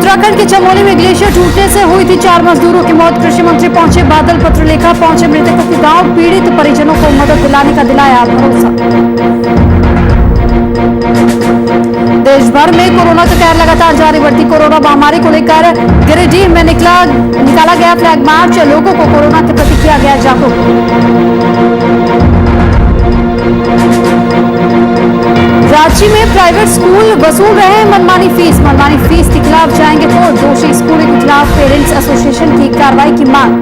उत्तराखंड के चमोली में ग्लेशियर टूटने से हुई थी 4 मजदूरों की मौत। कृषि मंत्री पहुंचे, बादल पत्रलेखा पहुंचे मृतकों के गांव, पीड़ित परिजनों को मदद दिलाने का दिलाया भरोसा। देश भर में कोरोना का कहर लगातार जारी। बढ़ती कोरोना महामारी को लेकर गिरिडीह में निकाला गया फ्लैग मार्च। लोगों को कोरोना के प्रति किया गया जागरूक। रांची में प्राइवेट स्कूल वसूल रहे हैं मनमानी फीस के खिलाफ जाएंगे कोर्ट। दोषी स्कूलों के खिलाफ पेरेंट्स एसोसिएशन की कार्रवाई की मांग।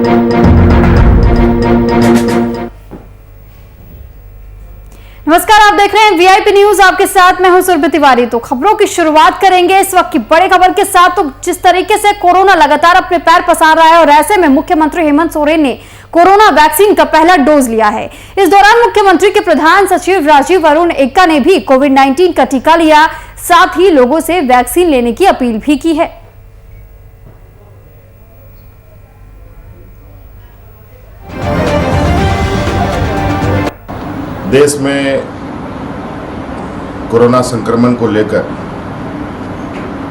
नमस्कार, आप देख रहे हैं वीआईपी न्यूज, आपके साथ मैं हूं सुरभि तिवारी। तो खबरों की शुरुआत करेंगे इस वक्त की बड़ी खबर के साथ। तो जिस तरीके से कोरोना लगातार अपने पैर पसार रहा है और ऐसे में मुख्यमंत्री हेमंत सोरेन ने कोरोना वैक्सीन का पहला डोज लिया है। इस दौरान मुख्यमंत्री के प्रधान सचिव राजीव अरुण एक्का ने भी कोविड-19 का टीका लिया, साथ ही लोगों से वैक्सीन लेने की अपील भी की है। देश में कोरोना संक्रमण को लेकर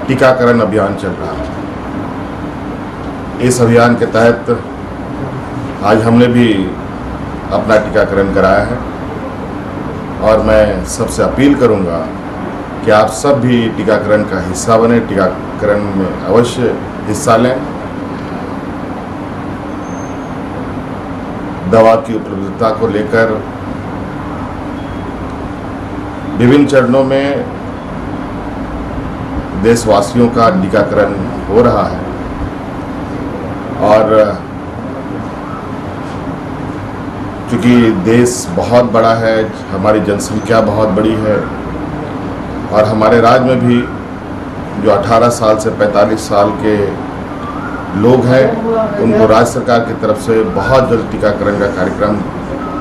टीकाकरण अभियान चल रहा है। इस अभियान के तहत आज हमने भी अपना टीकाकरण कराया है और मैं सबसे अपील करूंगा कि आप सब भी टीकाकरण का हिस्सा बने, टीकाकरण में अवश्य हिस्सा लें। दवा की उपलब्धता को लेकर विभिन्न चरणों में देशवासियों का टीकाकरण हो रहा है और क्योंकि देश बहुत बड़ा है, हमारी जनसंख्या बहुत बड़ी है और हमारे राज्य में भी जो 18 साल से 45 साल के लोग हैं उनको राज्य सरकार की तरफ से बहुत जल्द टीकाकरण का कार्यक्रम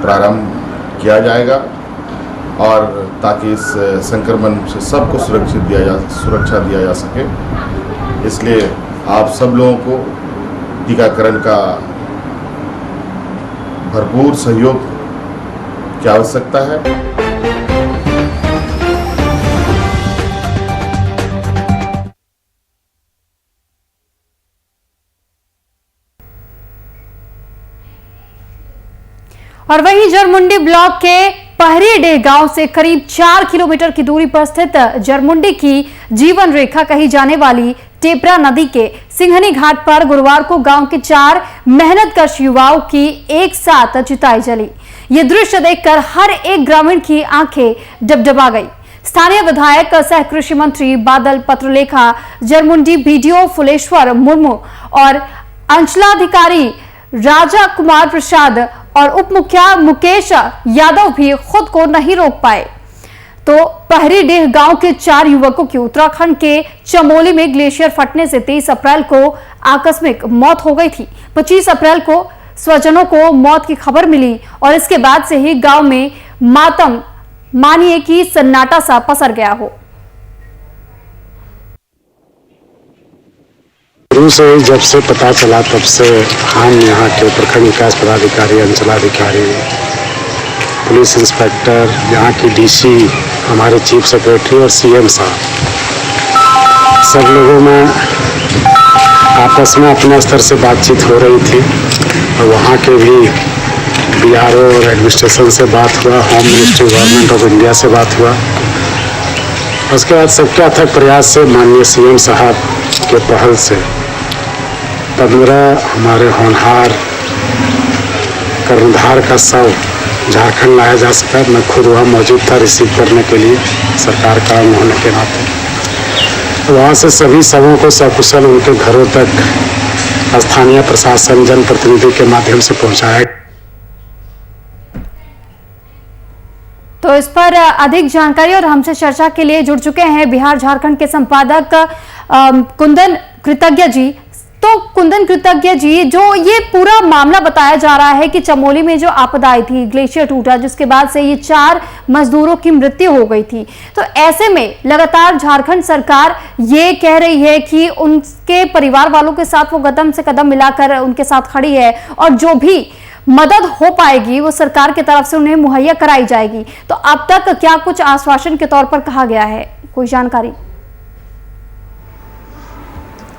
प्रारंभ किया जाएगा और ताकि इस संक्रमण से सबको सुरक्षा दिया जा सके। इसलिए आप सब लोगों को टीकाकरण का भरपूर सहयोग की आवश्यकता है। और वहीं जरमुंडी ब्लॉक के पहरीडीह गांव से करीब 4 किलोमीटर की दूरी पर स्थित जरमुंडी की जीवन रेखा कही जाने वाली टेपरा नदी के सिंघनी घाट पर गुरुवार को गांव के 4 मेहनतकश युवाओं की एक साथ चिताएं जली। ये दृश्य देखकर हर एक ग्रामीण की आंखें डबडबा गई। स्थानीय विधायक सह कृषि मंत्री बादल पत्रलेखा, जरमुंडी बीडीओ फुलेश्वर मुर्मू और अंचलाधिकारी राजा कुमार प्रसाद और उप मुखिया मुकेश यादव भी खुद को नहीं रोक पाए। तो पहरीडीह गांव के 4 युवकों की उत्तराखंड के चमोली में ग्लेशियर फटने से 23 अप्रैल को आकस्मिक मौत हो गई थी। 25 अप्रैल को स्वजनों को मौत की खबर मिली और इसके बाद से ही गांव में मातम मानिए कि सन्नाटा सा पसर गया हो। शुरू से जब से पता चला तब से हम यहाँ के प्रखंड विकास पदाधिकारी, अंचलाधिकारी, पुलिस इंस्पेक्टर, यहाँ की डीसी, हमारे चीफ सेक्रेटरी और सीएम साहब, सब लोगों में आपस में अपने स्तर से बातचीत हो रही थी और वहाँ के भी बीआरओ और एडमिनिस्ट्रेशन से बात हुआ, home ministry government of India से बात हुआ। उसके बाद सबके अथक प्रयास से माननीय सीएम साहब के पहल से 15 हमारे होनहार कर्णधार का शव झारखंड लाया जा सका। मैं खुद वहाँ मौजूद था रिसीव करने के लिए, सरकार का होने के नाते। वहाँ से सभी शवों को सकुशल उनके घरों तक स्थानीय प्रशासन, जनप्रतिनिधि के माध्यम से पहुँचाया। तो इस पर अधिक जानकारी और हमसे चर्चा के लिए जुड़ चुके हैं बिहार झारखंड के संपादक कुंदन कृतज्ञ जी। तो कुंदन कृतज्ञ जी, जो ये पूरा मामला बताया जा रहा है कि चमोली में जो आपदा आई थी, ग्लेशियर टूटा, जिसके बाद से ये 4 मजदूरों की मृत्यु हो गई थी, तो ऐसे में लगातार झारखंड सरकार ये कह रही है कि उनके परिवार वालों के साथ वो कदम से कदम मिलाकर उनके साथ खड़ी है और जो भी मदद हो पाएगी वो सरकार की तरफ से उन्हें मुहैया कराई जाएगी। तो अब तक क्या कुछ आश्वासन के तौर पर कहा गया है, कोई जानकारी?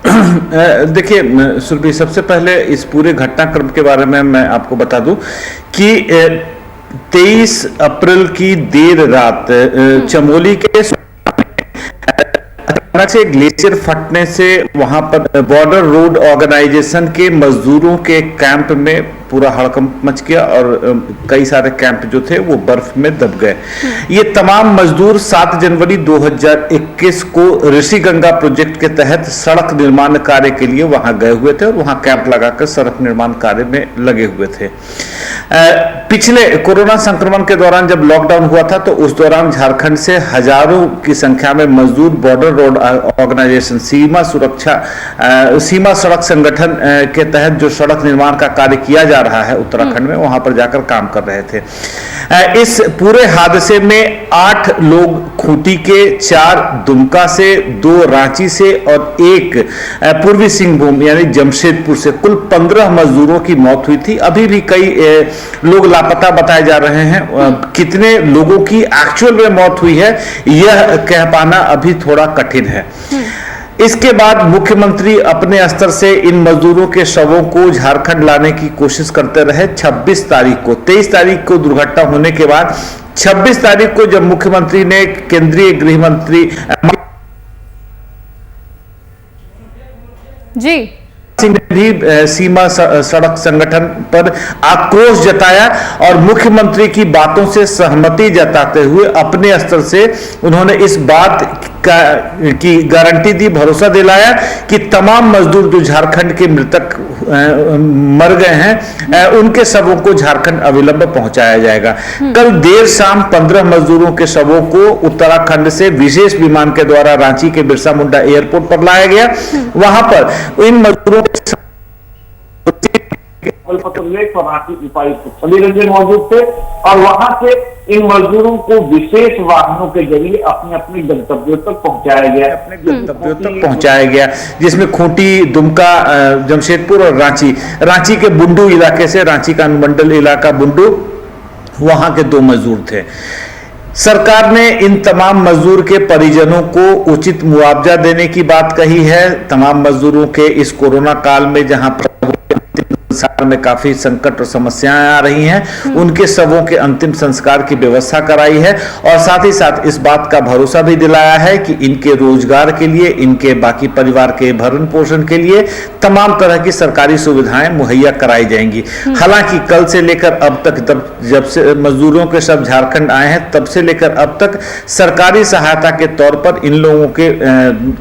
देखिए सुरभि, सबसे पहले इस पूरे घटनाक्रम के बारे में मैं आपको बता दूं कि 23 अप्रैल की देर रात चमोली के अचानक से ग्लेशियर फटने से वहां पर बॉर्डर रोड ऑर्गेनाइजेशन के मजदूरों के कैंप में पूरा हड़कंप मच गया और कई सारे कैंप जो थे वो बर्फ में दब गए। ये तमाम मजदूर 7 जनवरी 2021 को ऋषि गंगा प्रोजेक्ट के तहत सड़क निर्माण कार्य के लिए वहां गए हुए थे और वहां कैंप लगाकर सड़क निर्माण कार्य में लगे हुए थे। पिछले कोरोना संक्रमण के दौरान जब लॉकडाउन हुआ था तो उस दौरान झारखंड से हजारों की संख्या में मजदूर बॉर्डर रोड ऑर्गेनाइजेशन सीमा सड़क संगठन के तहत जो सड़क निर्माण का कार्य किया जा रहा है उत्तराखंड में, वहां पर जाकर काम कर रहे थे। इस पूरे हादसे में 8 लोग खूंटी के, 4 दुमका से, 2 रांची से और 1 पूर्वी सिंहभूम यानी जमशेदपुर से, कुल 15 मजदूरों की मौत हुई थी। अभी भी कई लोग लापता बताए जा रहे हैं। कितने लोगों की एक्चुअल में मौत हुई है यह कह पाना अभी थोड़ा कठिन है। इसके बाद मुख्यमंत्री अपने स्तर से इन मजदूरों के शवों को झारखंड लाने की कोशिश करते रहे। 26 तारीख को, 23 तारीख को दुर्घटना होने के बाद 26 तारीख को जब मुख्यमंत्री ने केंद्रीय गृह मंत्री जी भी सीमा सड़क संगठन पर आक्रोश जताया और मुख्यमंत्री की बातों से सहमति जताते हुए अपने स्तर से उन्होंने इस बात की गारंटी दी, भरोसा दिलाया कि तमाम मजदूर जो झारखंड के मृतक मर गए हैं उनके शवों को झारखंड अविलंब पहुंचाया जाएगा। कल देर शाम 15 मजदूरों के शवों को उत्तराखंड से विशेष विमान के द्वारा रांची के बिरसा मुंडा एयरपोर्ट पर लाया गया। वहां पर इन मजदूरों और रांची उपायुक्त अली रंजन मौजूद थे और वहां से इन मजदूरों को विशेष वाहनों के जरिए अपने अपने गंतव्यों तक पहुंचाया गया, जिसमें खूंटी, दुमका, जमशेदपुर और रांची के बुंडू इलाके से, रांची का अनुमंडल इलाका बुंडू, वहां के 2 मजदूर थे। सरकार ने इन तमाम मजदूर के परिजनों को उचित मुआवजा देने की बात कही है। तमाम मजदूरों के इस कोरोना काल में जहां संसार में काफी संकट और समस्याएं आ रही हैं, उनके शवों के अंतिम संस्कार की व्यवस्था कराई है और साथ ही साथ इस बात का भरोसा भी दिलाया है कि इनके रोजगार के लिए, इनके बाकी परिवार के भरण पोषण के लिए तमाम तरह की सरकारी सुविधाएं मुहैया कराई जाएंगी। हालांकि कल से लेकर अब तक, जब से मजदूरों के शव झारखंड आए हैं तब से लेकर अब तक सरकारी सहायता के तौर पर इन लोगों के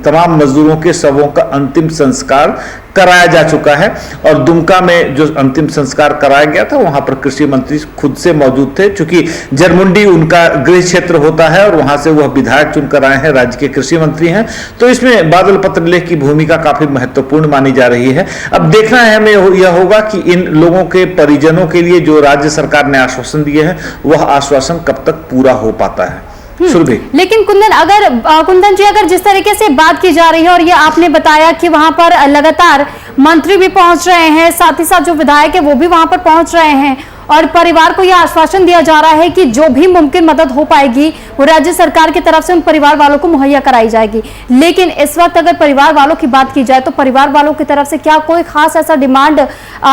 तमाम मजदूरों के शवों का अंतिम संस्कार कराया जा चुका है। और दुमका में जो अंतिम संस्कार कराया गया था वहां पर कृषि मंत्री खुद से मौजूद थे, क्योंकि जरमुंडी उनका गृह क्षेत्र होता है और वहां से वह विधायक चुनकर आए हैं, राज्य के कृषि मंत्री हैं, तो इसमें बादल पत्रलेख की भूमिका काफी महत्वपूर्ण मानी जा रही है। अब देखना है हमें यह होगा कि इन लोगों के परिजनों के लिए जो राज्य सरकार ने आश्वासन दिए हैं वह आश्वासन कब तक पूरा हो पाता है। लेकिन कुंदन जी, अगर जिस तरीके से बात की जा रही है और ये आपने बताया कि वहां पर लगातार मंत्री भी पहुंच रहे हैं, साथ ही साथ जो विधायक है वो भी वहां पर पहुंच रहे हैं और परिवार को यह आश्वासन दिया जा रहा है कि जो भी मुमकिन मदद हो पाएगी वो राज्य सरकार की तरफ से उन परिवार वालों को मुहैया कराई जाएगी। लेकिन इस वक्त अगर परिवार वालों की बात की जाए तो परिवार वालों की तरफ से क्या कोई खास ऐसा डिमांड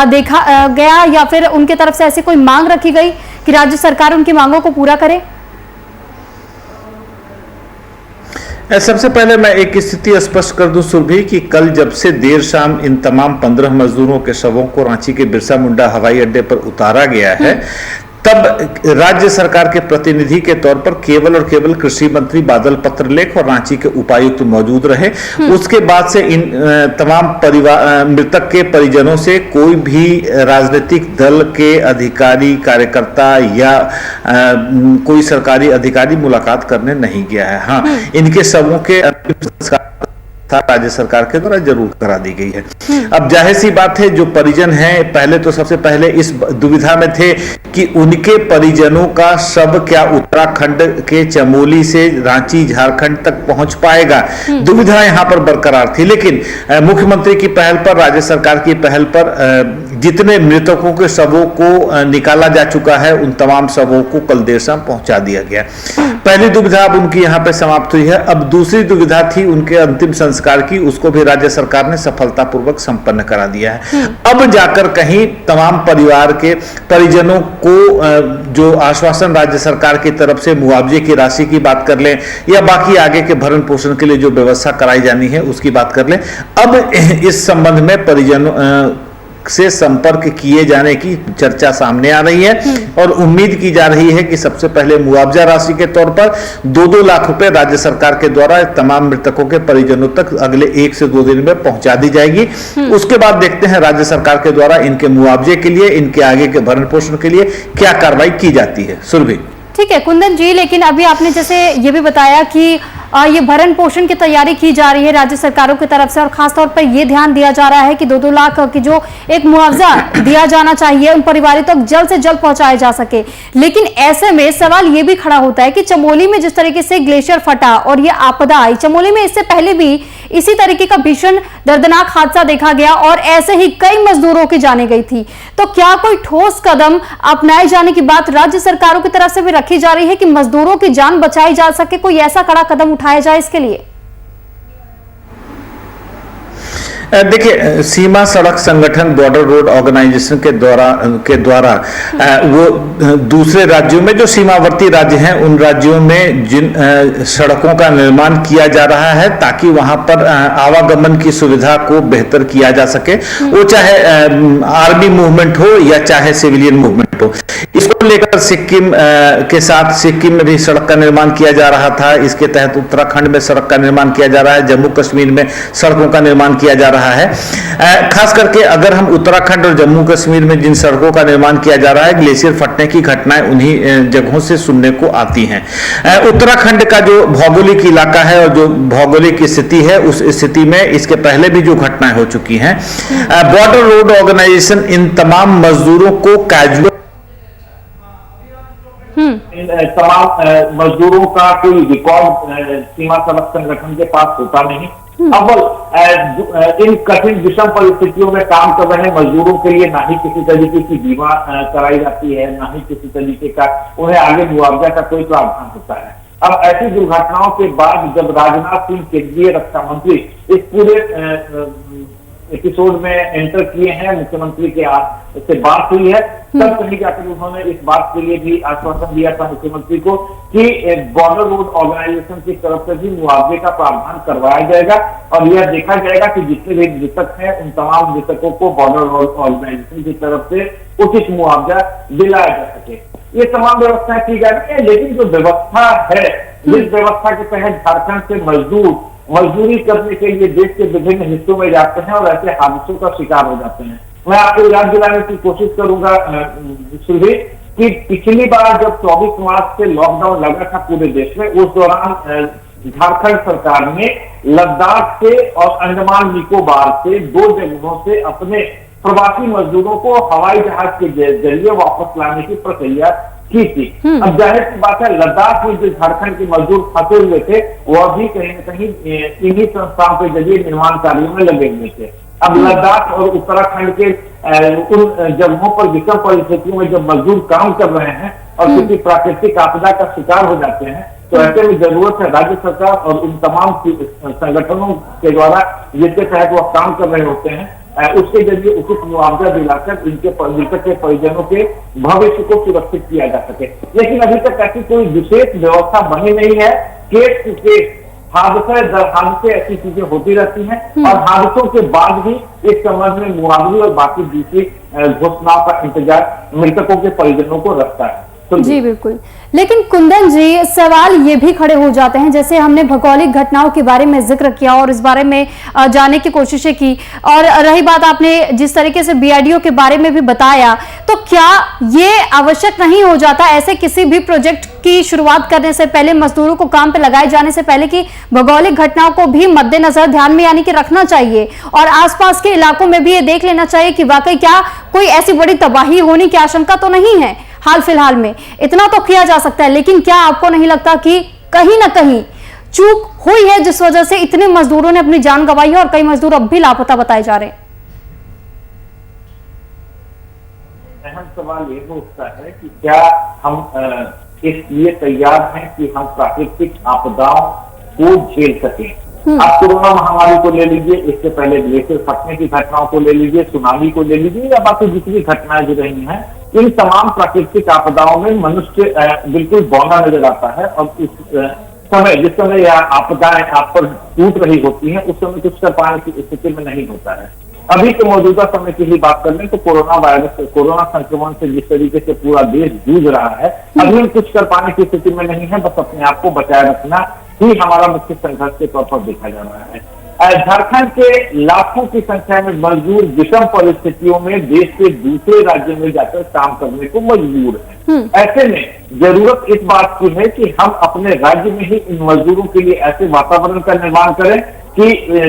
देखा गया या फिर उनकी तरफ से ऐसी कोई मांग रखी गई कि राज्य सरकार उनकी मांगों को पूरा करे? सबसे पहले मैं एक स्थिति स्पष्ट कर दूं सुरभि कि कल जब से देर शाम इन तमाम 15 मजदूरों के शवों को रांची के बिरसा मुंडा हवाई अड्डे पर उतारा गया है, तब राज्य सरकार के प्रतिनिधि के तौर पर केवल और केवल कृषि मंत्री बादल पत्रलेख और रांची के उपायुक्त मौजूद रहे। उसके बाद से इन तमाम मृतक के परिजनों से कोई भी राजनीतिक दल के अधिकारी, कार्यकर्ता या कोई सरकारी अधिकारी मुलाकात करने नहीं गया है। हाँ, इनके शवों के अंतिम संस्कार राज्य सरकार के द्वारा जरूर करा दी गई है। अब जाहिर सी बात है, जो परिजन हैं पहले तो सबसे पहले इस दुविधा में थे कि उनके परिजनों का शव क्या उत्तराखंड के चमोली से रांची झारखंड तक पहुंच पाएगा, दुविधा यहां पर बरकरार थी। लेकिन मुख्यमंत्री की पहल पर, राज्य सरकार की पहल पर जितने मृतकों के शवों को निकाला जा चुका है उन तमाम शवों को कल देर शाम पहुंचा दिया गया। पहली दुविधा अब उनकी यहाँ पे समाप्त हुई है। अब दूसरी दुविधा थी उनके अंतिम संस्कार की, उसको भी राज्य सरकार ने सफलतापूर्वक संपन्न करा दिया है। अब जाकर कहीं तमाम परिवार के परिजनों को जो आश्वासन राज्य सरकार की तरफ से मुआवजे की राशि की बात कर लें या बाकी आगे के भरण पोषण के लिए जो व्यवस्था कराई जानी है उसकी बात कर लें, अब इस संबंध में परिजनों से संपर्क किए जाने की चर्चा सामने आ रही है और उम्मीद की जा रही है कि सबसे पहले मुआवजा राशि के तौर पर 2-2 लाख रुपए राज्य सरकार के द्वारा तमाम मृतकों के परिजनों तक अगले 1 से 2 दिन में पहुंचा दी जाएगी। उसके बाद देखते हैं राज्य सरकार के द्वारा इनके मुआवजे के लिए, इनके आगे के भरण पोषण के लिए क्या कार्रवाई की जाती है। सुरभि, ठीक है कुंदन जी, लेकिन अभी आपने जैसे ये भी बताया कि ये भरण पोषण की तैयारी की जा रही है राज्य सरकारों की तरफ से और खासतौर पर यह ध्यान दिया जा रहा है कि 2-2 लाख की जो एक मुआवजा दिया जाना चाहिए उन परिवारों तक जल्द से जल्द पहुंचाया जा सके। लेकिन ऐसे में सवाल यह भी खड़ा होता है कि चमोली में जिस तरीके से ग्लेशियर फटा और यह आपदा आई, चमोली में इससे पहले भी इसी तरीके का भीषण दर्दनाक हादसा देखा गया और ऐसे ही कई मजदूरों की जाने गई थी। तो क्या कोई ठोस कदम अपनाए जाने की बात राज्य सरकारों की तरफ से भी रखी जा रही है कि मजदूरों की जान बचाई जा सके? कोई ऐसा कड़ा कदम उठाया जाए इसके लिए? देखिए, सीमा सड़क संगठन बॉर्डर रोड ऑर्गेनाइजेशन के द्वारा वो दूसरे राज्यों में जो सीमावर्ती राज्य हैं उन राज्यों में जिन सड़कों का निर्माण किया जा रहा है ताकि वहां पर आवागमन की सुविधा को बेहतर किया जा सके, वो चाहे आर्मी मूवमेंट हो या चाहे सिविलियन मूवमेंट हो। इसको लेकर सिक्किम के साथ सिक्किम में भी सड़क का निर्माण किया जा रहा था। इसके तहत उत्तराखंड में सड़क का निर्माण किया जा रहा है, जम्मू कश्मीर में सड़कों का निर्माण किया जा रहा है। खास करके अगर हम उत्तराखंड और जम्मू कश्मीर में जिन सड़कों का निर्माण किया जा रहा है, ग्लेशियर फटने की घटनाएं उन्हीं जगहों से सुनने को आती हैं। उत्तराखंड का जो भौगोलिक इलाका है और जो भौगोलिक स्थिति है उस स्थिति में इसके पहले भी जो घटनाएं हो चुकी हैं, बॉर्डर रोड ऑर्गेनाइजेशन इन तमाम मजदूरों को कैजुअल तमाम मजदूरों का कोई रिकॉर्ड सीमा सड़क संगठन के पास होता नहीं। अव्वल इन कठिन विषम परिस्थितियों में काम कर रहे मजदूरों के लिए ना ही किसी तरीके की बीमा कराई जाती है, ना ही किसी तरीके का उन्हें आगे मुआवजा का कोई प्रावधान होता है। अब ऐसी दुर्घटनाओं के बाद जब राजनाथ सिंह केंद्रीय रक्षा मंत्री इस पूरे एपिसोड में एंटर किए हैं, मुख्यमंत्री के से बात हुई है, तब कहीं जाकर उन्होंने इस बात के लिए भी आश्वासन दिया था मुख्यमंत्री को कि बॉर्डर रोड ऑर्गेनाइजेशन की तरफ से भी मुआवजे का प्रावधान करवाया जाएगा और यह देखा जाएगा कि जितने भी मृतक हैं उन तमाम मृतकों को बॉर्डर रोड ऑर्गेनाइजेशन की तरफ से उचित मुआवजा दिलाया जा सके। ये तमाम व्यवस्थाएं की जा रही है, लेकिन जो व्यवस्था है, जिस व्यवस्था के तहत झारखंड से मजदूरी करने के लिए देश के विभिन्न हिस्सों में जाते हैं और ऐसे हादसों का शिकार हो जाते हैं। मैं आपको याद दिलाने की कोशिश करूंगा सुरभि कि पिछली बार जब 24 मार्च से लॉकडाउन लगा था पूरे देश में, उस दौरान झारखंड सरकार ने लद्दाख से और अंडमान निकोबार से 2 जगहों से अपने प्रवासी मजदूरों को हवाई जहाज के जरिए वापस लाने की प्रक्रिया की थी। अब जाहिर सी बात है, लद्दाख में जो झारखंड के मजदूर फंसे हुए थे वह भी कहीं न कहीं इन्हीं संस्थाओं के जरिए निर्माण कार्यों में लगे हुए थे। अब लद्दाख और उत्तराखंड के उन जगहों पर विषम परिस्थितियों में जब मजदूर काम कर रहे हैं और किसी प्राकृतिक आपदा का शिकार हो जाते हैं, तो ऐसे में जरूरत है राज्य सरकार और उन तमाम संगठनों के द्वारा जिसके तहत वह काम कर रहे होते हैं उसके जरिए उचित मुआवजा दिलाकर इनके मृतक के परिजनों के भविष्य को सुरक्षित किया जा सके। लेकिन अभी तक ऐसी कोई विशेष व्यवस्था बनी नहीं है। केस टू केस, हादसे दर हादसे ऐसी चीजें होती रहती हैं और हादसों के बाद भी इस संबंध में मुआवजे और बाकी दूसरी घोषणाओं का इंतजार मृतकों के परिजनों को रखता है। जी बिल्कुल, लेकिन कुंदन जी सवाल ये भी खड़े हो जाते हैं, जैसे हमने भौगोलिक घटनाओं के बारे में जिक्र किया और इस बारे में जानने की कोशिशें की, और रही बात आपने जिस तरीके से बीआरडीओ के बारे में भी बताया, तो क्या ये आवश्यक नहीं हो जाता ऐसे किसी भी प्रोजेक्ट की शुरुआत करने से पहले, मजदूरों को काम पे लगाए जाने से पहले, कि भौगोलिक घटनाओं को भी मद्देनजर ध्यान में यानी कि रखना चाहिए और आसपास के इलाकों में भी ये देख लेना चाहिए कि वाकई क्या कोई ऐसी बड़ी तबाही होने की आशंका तो नहीं है हाल फिलहाल में? इतना तो किया जा सकता है, लेकिन क्या आपको नहीं लगता कि कहीं ना कहीं चूक हुई है जिस वजह से इतने मजदूरों ने अपनी जान गंवाई है और कई मजदूर अब भी लापता बताए जा रहे हैं? अहम सवाल ये उठता है कि क्या हम इस लिए तैयार हैं कि हम प्राकृतिक आपदाओं को झेल सकें। आप कोरोना महामारी को ले लीजिए, इससे पहले ग्लेशियर फटने की घटनाओं को ले लीजिए, सुनामी को ले लीजिए या बाकी जितनी घटनाएं जो रही हैं, इन तमाम प्राकृतिक आपदाओं में मनुष्य बिल्कुल बौना नजर आता है। और उस समय जिस समय यह आपदाएं आप पर टूट रही होती हैं, उस समय कुछ कर पाने की स्थिति में नहीं होता है। अभी के मौजूदा समय की ही बात कर लें तो कोरोना संक्रमण से जिस तरीके से पूरा देश जूझ रहा है, अभी हम कुछ कर पाने की स्थिति में नहीं है। बस अपने आप को बचाए रखना ही हमारा मुख्य संघर्ष के तौर पर देखा जा रहा है। झारखंड के लाखों की संख्या में मजदूर विषम परिस्थितियों में देश के दूसरे राज्यों में जाकर काम करने को मजबूर हैं। ऐसे में जरूरत इस बात की है कि हम अपने राज्य में ही इन मजदूरों के लिए ऐसे वातावरण का निर्माण करें कि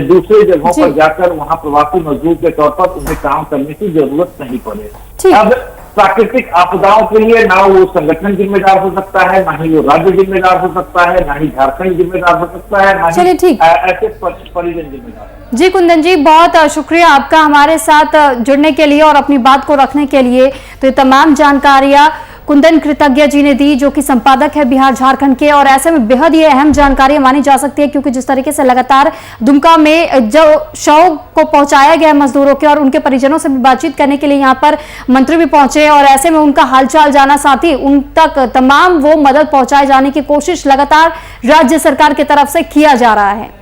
दूसरे जगहों पर जाकर वहां प्रवासी मजदूर के तौर पर उन्हें काम करने की जरूरत नहीं पड़े। अब प्राकृतिक आपदाओं के लिए ना वो संगठन जिम्मेदार हो सकता है, ना ही वो राज्य जिम्मेदार हो सकता है, ना ही झारखंड जिम्मेदार हो सकता है, ना ही ऐसे परिजन जिम्मेदार। जी कुंदन जी, बहुत शुक्रिया आपका हमारे साथ जुड़ने के लिए और अपनी बात को रखने के लिए। तो ये तमाम जानकारियां कुंदन कृतज्ञ जी ने दी, जो कि संपादक है बिहार झारखंड के, और ऐसे में बेहद ये अहम जानकारी मानी जा सकती है, क्योंकि जिस तरीके से लगातार दुमका में जो शव को पहुंचाया गया मजदूरों के और उनके परिजनों से भी बातचीत करने के लिए यहाँ पर मंत्री भी पहुंचे, और ऐसे में उनका हालचाल जाना, साथ ही उन तक तमाम वो मदद पहुंचाए जाने की कोशिश लगातार राज्य सरकार की तरफ से किया जा रहा है।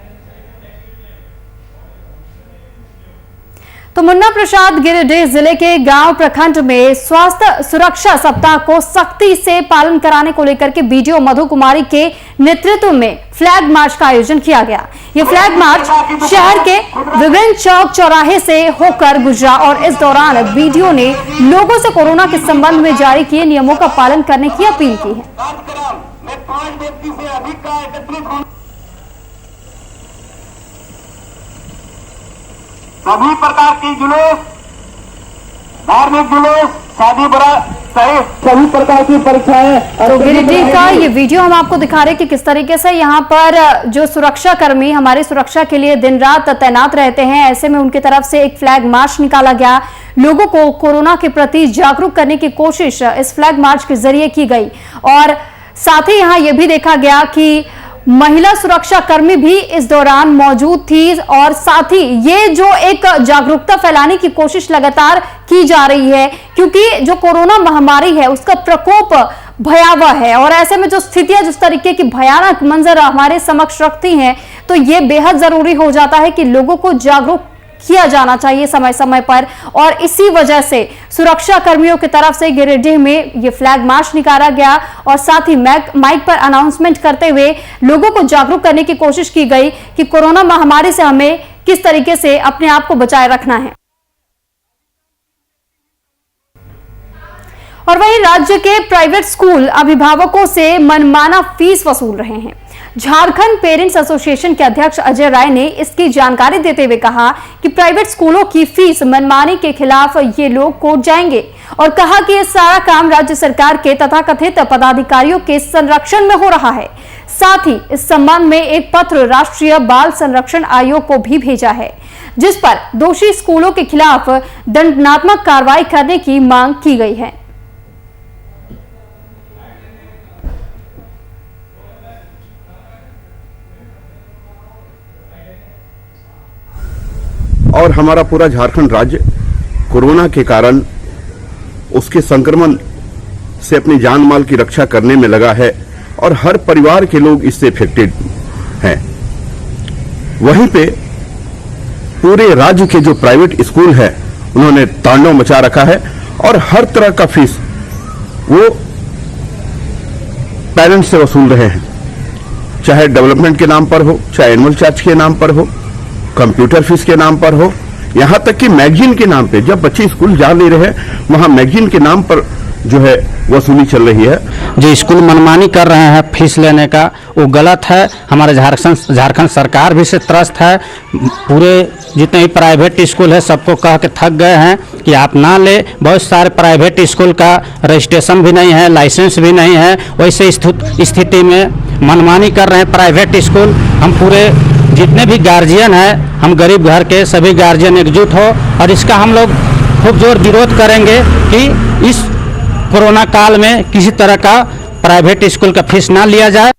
तो मुन्ना प्रसाद गिरिडीह जिले के गांव प्रखंड में स्वास्थ्य सुरक्षा सप्ताह को सख्ती से पालन कराने को लेकर के बीडीओ मधु कुमारी के नेतृत्व में फ्लैग मार्च का आयोजन किया गया। ये फ्लैग मार्च शहर के विभिन्न चौक चौराहे से होकर गुजरा और इस दौरान बीडीओ ने लोगों से कोरोना के संबंध में जारी किए नियमों का पालन करने की अपील की है। सभी प्रकार की जुलूस, धार्मिक जुलूस, शादी बारात सहित सभी प्रकार की परीक्षाएं। तो गिरिडीह का ये वीडियो हम आपको दिखा रहे हैं कि किस तरीके से यहाँ पर जो सुरक्षा कर्मी हमारी सुरक्षा के लिए दिन रात तैनात रहते हैं, ऐसे में उनकी तरफ से एक फ्लैग मार्च निकाला गया। लोगों को कोरोना के प्रति जागरूक करने की कोशिश इस फ्लैग मार्च के जरिए की गई, और साथ ही यहाँ ये भी देखा गया कि महिला सुरक्षा कर्मी भी इस दौरान मौजूद थी, और साथ ही ये जो एक जागरूकता फैलाने की कोशिश लगातार की जा रही है, क्योंकि जो कोरोना महामारी है उसका प्रकोप भयावह है, और ऐसे में जो स्थितियां जिस तरीके की भयानक मंजर हमारे समक्ष रखती हैं, तो ये बेहद जरूरी हो जाता है कि लोगों को जागरूक किया जाना चाहिए समय समय पर। और इसी वजह से सुरक्षा कर्मियों की तरफ से गिरिडीह में ये फ्लैग मार्च निकाला गया, और साथ ही माइक पर अनाउंसमेंट करते हुए लोगों को जागरूक करने की कोशिश की गई कि कोरोना महामारी से हमें किस तरीके से अपने आप को बचाए रखना है। और वहीं राज्य के प्राइवेट स्कूल अभिभावकों से मनमाना फीस वसूल रहे हैं। झारखंड पेरेंट्स एसोसिएशन के अध्यक्ष अजय राय ने इसकी जानकारी देते हुए कहा कि प्राइवेट स्कूलों की फीस मनमानी के खिलाफ ये लोग कोर्ट जाएंगे, और कहा कि यह सारा काम राज्य सरकार के तथाकथित पदाधिकारियों के संरक्षण में हो रहा है। साथ ही इस संबंध में एक पत्र राष्ट्रीय बाल संरक्षण आयोग को भी भेजा है, जिस पर दोषी स्कूलों के खिलाफ दंडात्मक कार्रवाई करने की मांग की गई है। और हमारा पूरा झारखंड राज्य कोरोना के कारण उसके संक्रमण से अपनी जान माल की रक्षा करने में लगा है, और हर परिवार के लोग इससे इफेक्टेड हैं। वहीं पे पूरे राज्य के जो प्राइवेट स्कूल है उन्होंने तांडव मचा रखा है, और हर तरह का फीस वो पेरेंट्स से वसूल रहे हैं, चाहे डेवलपमेंट के नाम पर हो, चाहे एनुअल चार्ज के नाम पर हो, कंप्यूटर फीस के नाम पर हो, यहां तक कि मैगजीन के नाम पे, जब बच्चे स्कूल जा नहीं रहे वहां मैगजीन के नाम पर जो है वसूली चल रही है। जो स्कूल मनमानी कर रहे हैं फीस लेने का, वो गलत है। हमारे झारखंड सरकार भी से त्रस्त है। पूरे जितने भी प्राइवेट स्कूल है सबको कह के थक गए हैं कि आप ना ले। बहुत सारे प्राइवेट स्कूल का रजिस्ट्रेशन भी नहीं है, लाइसेंस भी नहीं है। वैसे स्थिति में मनमानी कर रहे हैं प्राइवेट स्कूल। हम पूरे जितने भी गार्जियन हैं, हम गरीब घर के सभी गार्जियन एकजुट हो और इसका हम लोग खूब जोर विरोध करेंगे कि इस कोरोना काल में किसी तरह का प्राइवेट स्कूल का फीस ना लिया जाए।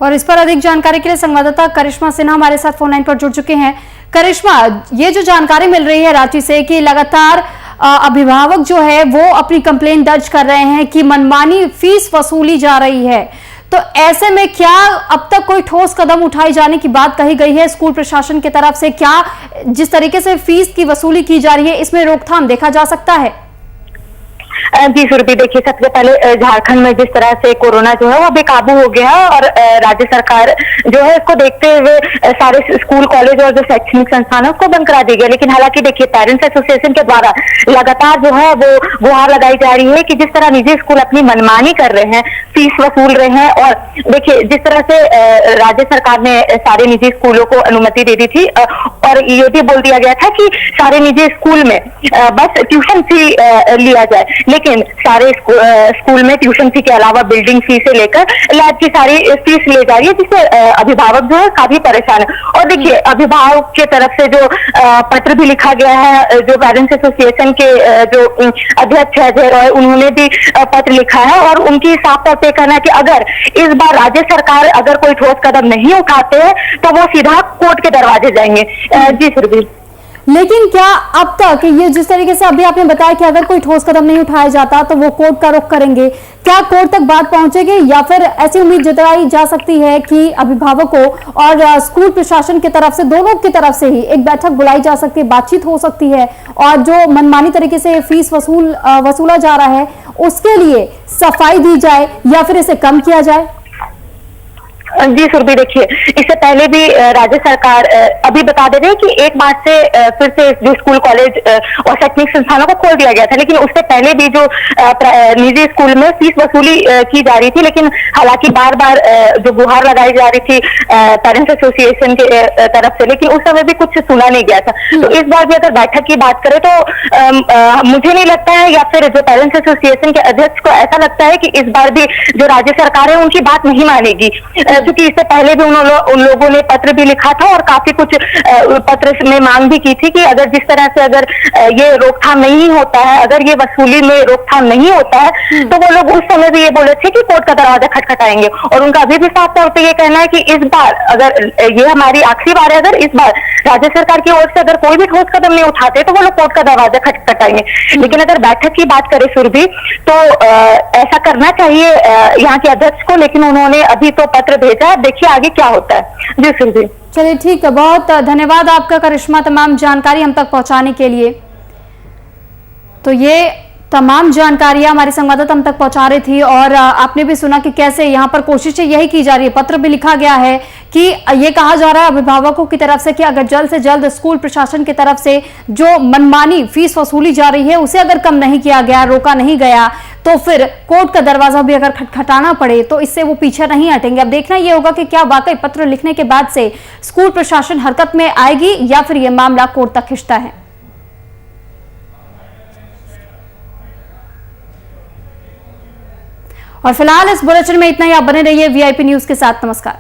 और इस पर अधिक जानकारी के लिए संवाददाता करिश्मा सिन्हा हमारे साथ फोन लाइन पर जुड़ चुके हैं। करिश्मा, ये जो जानकारी मिल रही है रांची से कि लगातार अभिभावक जो है वो अपनी कंप्लेंट दर्ज कर रहे हैं कि मनमानी फीस वसूली जा रही है, तो ऐसे में क्या अब तक कोई ठोस कदम उठाए जाने की बात कही गई है स्कूल प्रशासन की तरफ से? क्या जिस तरीके से फीस की वसूली की जा रही है इसमें रोकथाम देखा जा सकता है? जी सुरभि, देखिए सबसे पहले झारखंड में जिस तरह से कोरोना जो है वो बेकाबू हो गया है और राज्य सरकार जो है इसको देखते हुए सारे स्कूल कॉलेज और जो शैक्षणिक संस्थान है उसको बंद करा दी गया। लेकिन हालांकि देखिए पेरेंट्स एसोसिएशन के द्वारा लगातार जो है वो गुहार लगाई जा रही है कि जिस तरह निजी स्कूल अपनी मनमानी कर रहे हैं, फीस वसूल रहे हैं, और देखिए जिस तरह से राज्य सरकार ने सारे निजी स्कूलों को अनुमति दे दी थी और ये भी बोल दिया गया था कि सारे निजी स्कूल में बस ट्यूशन फी लिया जाए, लेकिन सारे स्कूल में ट्यूशन फी के अलावा बिल्डिंग फी से लेकर लैब की सारी फीस ले जा रही है, जिससे अभिभावक जो है काफी परेशान है। और देखिए अभिभावक की तरफ से जो पत्र भी लिखा गया है, जो पेरेंट्स एसोसिएशन के जो अध्यक्ष है अजय रॉय, उन्होंने भी पत्र लिखा है और उनकी साफ तौर पे कहना है कि अगर इस बार राज्य सरकार अगर कोई ठोस कदम नहीं उठाते हैं तो वो सीधा कोर्ट के दरवाजे जाएंगे। जी सुरभि, लेकिन क्या अब तक ये जिस तरीके से अभी आपने बताया कि अगर कोई ठोस कदम नहीं उठाया जाता तो वो कोर्ट का रुख करेंगे, क्या कोर्ट तक बात पहुंचेगी या फिर ऐसी उम्मीद जताई जा सकती है कि अभिभावकों और स्कूल प्रशासन की तरफ से, दोनों की तरफ से ही एक बैठक बुलाई जा सकती है, बातचीत हो सकती है और जो मनमानी तरीके से फीस वसूला जा रहा है उसके लिए सफाई दी जाए या फिर इसे कम किया जाए? जी सुरभि, देखिए इससे पहले भी राज्य सरकार अभी बता दे रही है कि 1 मार्च से फिर से जो स्कूल कॉलेज और शैक्षणिक संस्थानों को खोल दिया गया था, लेकिन उससे पहले भी जो निजी स्कूल में फीस वसूली की जा रही थी, लेकिन हालांकि बार बार जो गुहार लगाई जा रही थी पेरेंट्स एसोसिएशन के तरफ से, लेकिन उस समय भी कुछ सुना नहीं गया था। तो इस बार भी अगर बैठक की बात करें तो मुझे नहीं लगता है या फिर जो पेरेंट्स एसोसिएशन के अध्यक्ष को ऐसा लगता है कि इस बार भी जो राज्य सरकार है उनकी बात नहीं मानेगी, क्योंकि इससे पहले भी उन लोगों ने पत्र भी लिखा था और काफी कुछ पत्र में मांग भी की थी कि अगर जिस तरह से अगर ये रोकथाम नहीं होता है, अगर ये वसूली में रोकथाम नहीं होता है तो वो लोग उस समय भी ये बोले थे कि कोर्ट का दरवाजा खटखटाएंगे। और उनका अभी भी साफ तौर पर ये कहना है कि इस बार अगर ये हमारी आखिरी बार है, अगर इस बार राज्य सरकार की ओर से अगर कोई भी ठोस कदम नहीं उठाते तो वो लोग कोर्ट का दरवाजा खटखटाएंगे। लेकिन अगर बैठक की बात करें सुरभि, तो ऐसा करना चाहिए यहाँ के अध्यक्ष को, लेकिन उन्होंने अभी तो पत्र भेजा है, देखिए आगे क्या होता है। जी सुरभि, चलिए ठीक है, बहुत धन्यवाद आपका करिश्मा तमाम जानकारी हम तक पहुंचाने के लिए। तो ये तमाम जानकारियां हमारी संवाददाता हम तक पहुंचा रही थी और आपने भी सुना कि कैसे यहां पर कोशिशें यही की जा रही है। पत्र भी लिखा गया है कि ये कहा जा रहा है अभिभावकों की तरफ से कि अगर जल्द से जल्द स्कूल प्रशासन की तरफ से जो मनमानी फीस वसूली जा रही है उसे अगर कम नहीं किया गया, रोका नहीं गया, तो फिर कोर्ट का दरवाजा भी अगर खटखटाना पड़े तो इससे वो पीछे नहीं हटेंगे। अब देखना यह होगा कि क्या वाकई पत्र लिखने के बाद से स्कूल प्रशासन हरकत में आएगी या फिर यह मामला कोर्ट तक खिंचता है। और फिलहाल इस बुलेटिन में इतना ही। आप बने रहिए वीआईपी न्यूज के साथ। नमस्कार।